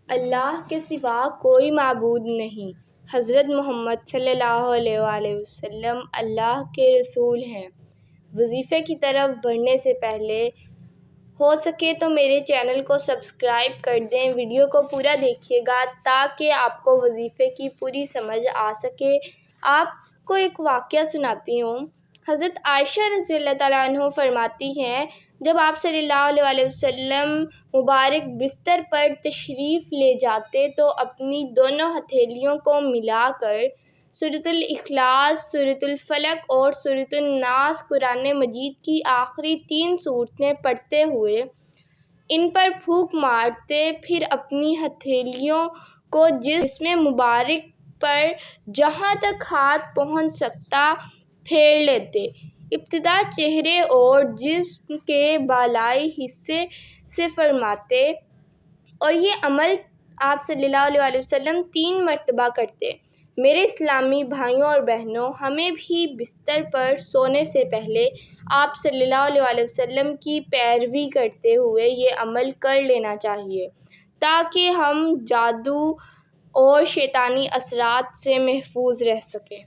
اللہ کے سوا کوئی معبود نہیں۔ حضرت محمد صلی اللہ علیہ وآلہ وسلم اللہ کے رسول ہیں۔ وظیفے کی طرف بڑھنے سے پہلے ہو سکے تو میرے چینل کو سبسکرائب کر دیں، ویڈیو کو پورا دیکھیے گا تاکہ آپ کو وظیفے کی پوری سمجھ آ سکے۔ آپ کو ایک واقعہ سناتی ہوں۔ حضرت عائشہ رضی اللہ تعالیٰ عنہ فرماتی ہیں، جب آپ صلی اللہ علیہ وآلہ وسلم مبارک بستر پر تشریف لے جاتے تو اپنی دونوں ہتھیلیوں کو ملا کر سورۃ الاخلاص، سورۃ الفلق اور سورۃ الناس قرآن مجید کی آخری 3 سورتیں پڑھتے ہوئے ان پر پھونک مارتے، پھر اپنی ہتھیلیوں کو جسم مبارک پر جہاں تک ہاتھ پہنچ سکتا پھیر لیتے، ابتدا چہرے اور جسم کے بالائی حصے سے فرماتے، اور یہ عمل آپ صلی اللہ علیہ وآلہ وسلم 3 مرتبہ کرتے۔ میرے اسلامی بھائیوں اور بہنوں، ہمیں بھی بستر پر سونے سے پہلے آپ صلی اللہ علیہ وآلہ وسلم کی پیروی کرتے ہوئے یہ عمل کر لینا چاہیے تاکہ ہم جادو اور شیطانی اثرات سے محفوظ رہ سکیں۔